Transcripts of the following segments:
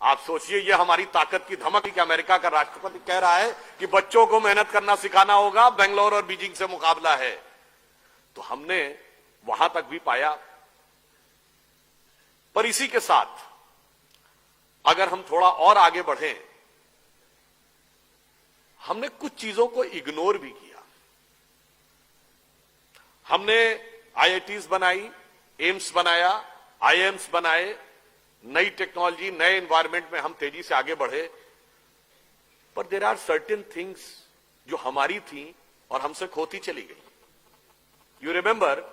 आप सोचिए, ये हमारी ताकत की धमक कि अमेरिका का राष्ट्रपति कह रहा है कि बच्चों को मेहनत करना सिखाना होगा, बेंगलोर और बीजिंग से मुकाबला है। तो हमने वहां तक भी पाया। पर इसी के साथ अगर हम थोड़ा और आगे बढ़े, हमने कुछ चीजों को इग्नोर भी किया। हमने आईआईटीज बनाई, एम्स बनाया, आईएम्स बनाए, नई टेक्नोलॉजी, नए एनवायरनमेंट में हम तेजी से आगे बढ़े। पर देयर आर सर्टेन थिंग्स जो हमारी थी और हमसे खोती चली गई। You remember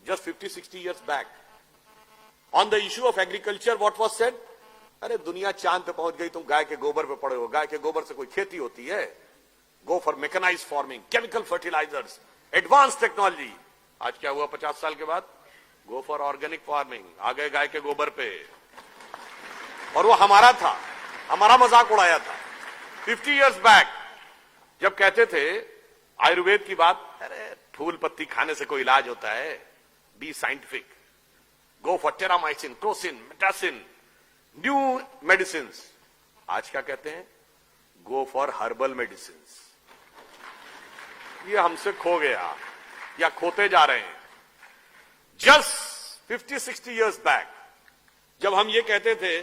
just 50-60 years back on the issue of agriculture what was said? अरे दुनिया चांद पे पहुंच गई, तुम गाय के गोबर पे पड़े हो। गाय के गोबर से कोई खेती होती है? Go for mechanised farming, chemical fertilisers, advance technology. आज क्या हुआ 50 साल के बाद? गो फॉर ऑर्गेनिक फार्मिंग, आ गए गाय के गोबर पे। और वो हमारा था, हमारा मजाक उड़ाया था 50 years बैक, जब कहते थे आयुर्वेद की बात, अरे फूल पत्ती खाने से कोई इलाज होता है? B scientific, go for Terramycin, Crocin, Metacin, new medicine. आज क्या कहते हैं? Go for herbal medicine. ये हमसे खो गया या खोते जा रहे हैं। जस्ट 50-60 years बैक जब हम ये कहते थे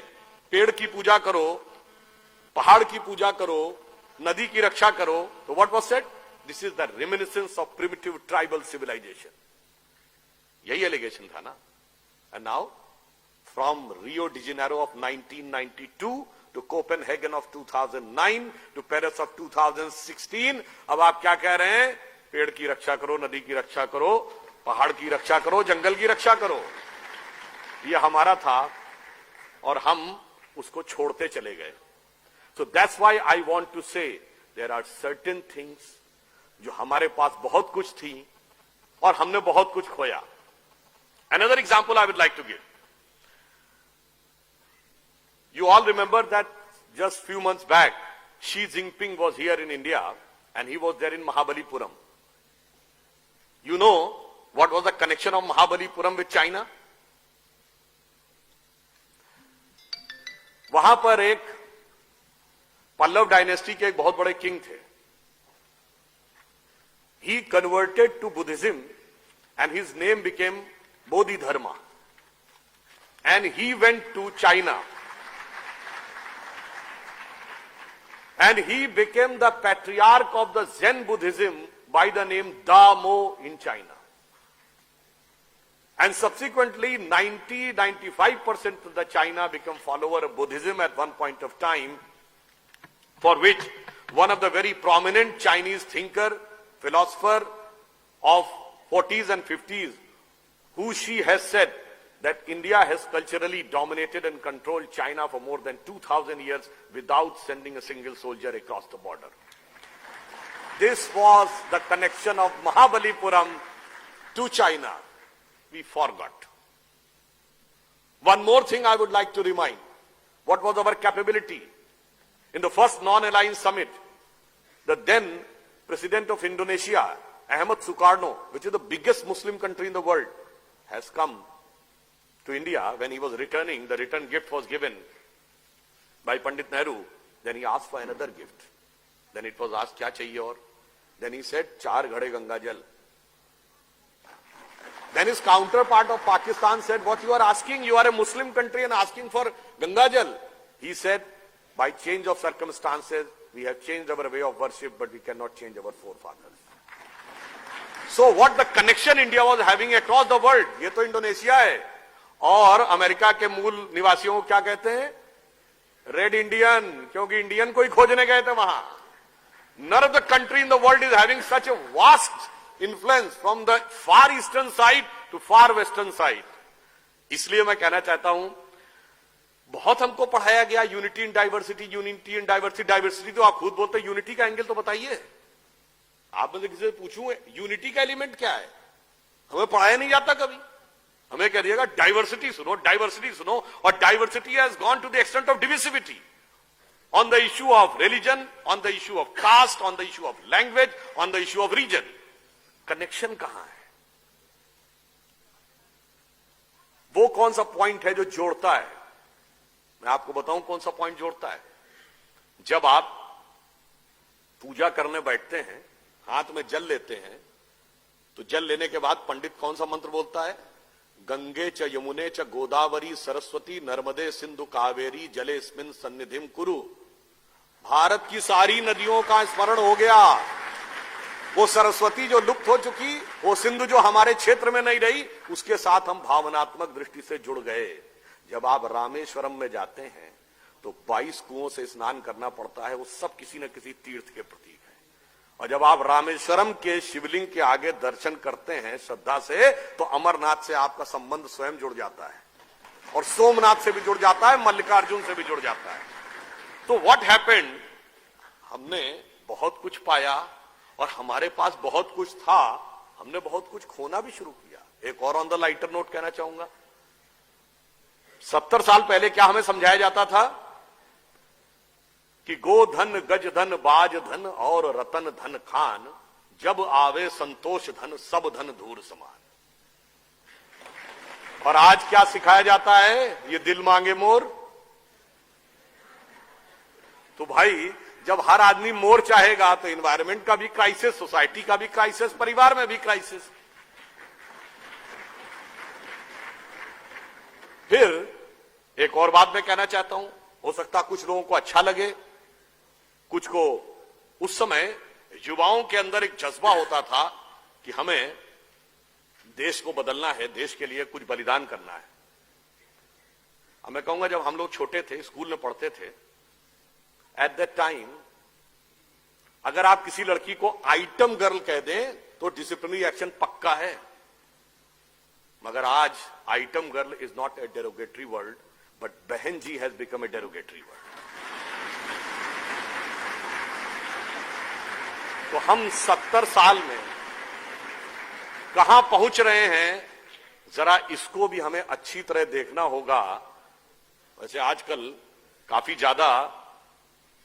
पेड़ की पूजा करो, पहाड़ की पूजा करो, नदी की रक्षा करो, तो what was said? This is the reminiscence of primitive tribal civilisation. यही एलिगेशन था ना। And now from Rio de Janeiro of 1992 to Copenhagen of 2009 to Paris of 2016, अब आप क्या कह रहे हैं? पेड़ की रक्षा करो, नदी की रक्षा करो, पहाड़ की रक्षा करो, जंगल की रक्षा करो। ये हमारा था और हम उसको छोड़ते चले गए। So that's why I want to say there are certain things जो हमारे पास बहुत कुछ थी और हमने बहुत कुछ खोया। Another example I would like to give. You all remember that just few months back, Xi Jinping was here in India and he was there in Mahabalipuram. You know what was the connection of Mahabalipuram with China? वहां पर एक Pallav dynasty के एक बहुत बड़े king थे। He converted to Buddhism and his name became Bodhidharma. And he went to China. And he became the patriarch of the Zen Buddhism by the name Da Mo in China. And subsequently 90-95% of the China became follower of Buddhism at one point of time, for which one of the very prominent Chinese thinker, philosopher of 40s and 50s, who she has said that India has culturally dominated and controlled China for more than 2,000 years without sending a single soldier across the border. This was the connection of Mahabalipuram to China. We forgot. One more thing I would like to remind. What was our capability? In the first non-aligned summit, the then President of Indonesia, Ahmad Sukarno, which is the biggest Muslim country in the world, has come to India. When he was returning, the return gift was given by Pandit Nehru. Then he asked for another gift. Then it was asked, kya chahiye aur? Then he said, 4 ghade Ganga Jal. Then his counterpart of Pakistan said, what you are asking? You are a Muslim country and asking for Ganga Jal. He said, by change of circumstances, we have changed our way of worship, but we cannot change our forefathers. So what the connection India was having across the world, ये तो Indonesia है। और America के मूल निवासियों को क्या कहते हैं? रेड इंडियन, क्योंकि इंडियन को ही खोजने गए थे वहां। None of the country in the world is having such a vast influence from the far eastern side to far western side. इसलिए मैं कहना चाहता हूं, बहुत हमको पढ़ाया गया unity in diversity, unity in diversity. Diversity तो आप खुद बोलते हैं, यूनिटी का एंगल तो बताइए। आप मुझे किसी से पूछूं यूनिटी का एलिमेंट क्या है? हमें पढ़ाया नहीं जाता कभी। हमें कह दिएगा डाइवर्सिटी सुनो, डाइवर्सिटी सुनो, और diversity has gone to the extent of divisivity on the issue of religion, on the issue of caste, on the issue of language, on the issue of region. Connection कहां है? वो कौन सा point है जो जोड़ता है? मैं आपको बताऊं कौन सा पॉइंट जोड़ता है। जब आप पूजा करने बैठते हैं, हाथ में जल लेते हैं, तो जल लेने के बाद पंडित कौन सा मंत्र बोलता है? गंगे च यमुने च गोदावरी सरस्वती नर्मदे सिंधु कावेरी जलेस्मिन सन्निधिम कुरु। भारत की सारी नदियों का स्मरण हो गया। वो सरस्वती जो लुप्त हो चुकी, वो सिंधु जो हमारे क्षेत्र में नहीं रही, उसके साथ हम भावनात्मक दृष्टि से जुड़ गए। जब आप रामेश्वरम में जाते हैं तो 22 कुओं से स्नान करना पड़ता है, वो सब किसी न किसी तीर्थ के प्रतीक है। और जब आप रामेश्वरम के शिवलिंग के आगे दर्शन करते हैं श्रद्धा से, तो अमरनाथ से आपका संबंध स्वयं जुड़ जाता है, और सोमनाथ से भी जुड़ जाता है, मल्लिकार्जुन से भी जुड़ जाता है। तो व्हाट हैपेंड, हमने बहुत कुछ पाया और हमारे पास बहुत कुछ था, हमने बहुत कुछ खोना भी शुरू किया। एक और ऑन द लाइटर नोट कहना चाहूंगा, 70 साल पहले क्या हमें समझाया जाता था कि गोधन गज धन बाज धन और रतन धन खान, जब आवे संतोष धन सब धन धूर समान। और आज क्या सिखाया जाता है? ये दिल मांगे मोर। तो भाई जब हर आदमी मोर चाहेगा तो एनवायरमेंट का भी क्राइसिस, सोसाइटी का भी क्राइसिस, परिवार में भी क्राइसिस। फिर एक और बात मैं कहना चाहता हूं, हो सकता कुछ लोगों को अच्छा लगे, कुछ को। उस समय युवाओं के अंदर एक जज्बा होता था कि हमें देश को बदलना है, देश के लिए कुछ बलिदान करना है। अब मैं कहूंगा जब हम लोग छोटे थे, स्कूल में पढ़ते थे, एट दैट टाइम अगर आप किसी लड़की को आइटम गर्ल कह दें तो डिसिप्लिनरी एक्शन पक्का है। मगर आज item girl is not a derogatory word, but behen ji has become a derogatory word. तो हम 70 साल में कहां पहुंच रहे हैं, जरा इसको भी हमें अच्छी तरह देखना होगा। वैसे आजकल काफी ज्यादा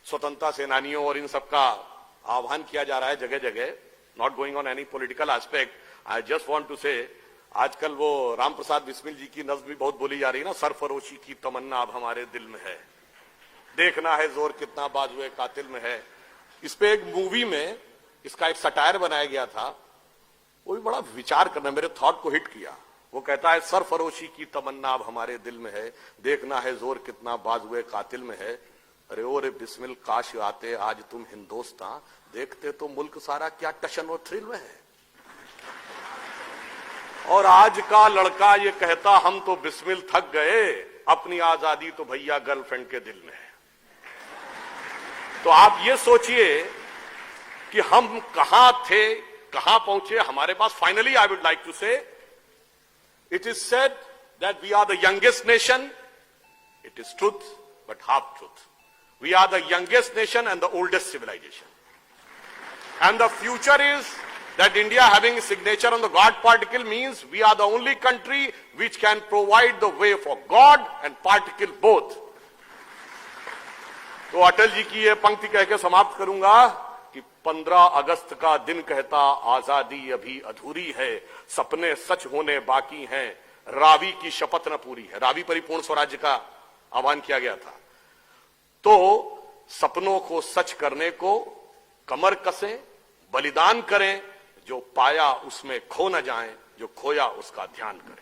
स्वतंत्रता सेनानियों और इन सबका आह्वान किया जा रहा है जगह जगह। Not going on any political aspect, I just want to say, आजकल वो राम प्रसाद बिस्मिल जी की नज्म भी बहुत बोली जा रही है ना, सरफरोशी की तमन्ना अब हमारे दिल में है, देखना है जोर कितना बाजुए कातिल में है। इस पे एक मूवी में इसका एक सटायर बनाया गया था, वो भी बड़ा विचार करना, मेरे थॉट को हिट किया। वो कहता है सरफरोशी की तमन्ना अब हमारे दिल में है, देखना है जोर कितना बाजुए कातिल में है। अरे ओ रे बिस्मिल काश आते आज तुम हिंदुस्तान, देखते तो मुल्क सारा क्या टशन और थ्रिल में है। और आज का लड़का ये कहता हम तो बिस्मिल थक गए, अपनी आजादी तो भैया गर्लफ्रेंड के दिल में है। तो आप ये सोचिए कि हम कहां थे, कहां पहुंचे। हमारे पास finally I would like to say, it is said that we are the youngest nation. It is truth but half truth. We are the youngest nation and the oldest civilization. And the future is that India having a signature on the God particle means we are the only country which can provide the way for God and particle both. तो अटल जी की ये पंक्ति कह के समाप्त करूंगा कि 15 अगस्त का दिन कहता आजादी अभी अधूरी है, सपने सच होने बाकी हैं, रावी की शपथ न पूरी है। रावी परिपूर्ण स्वराज्य का आह्वान किया गया था। तो सपनों को सच करने को कमर कसें, बलिदान करें, जो पाया उसमें खो न जाएं, जो खोया उसका ध्यान करें।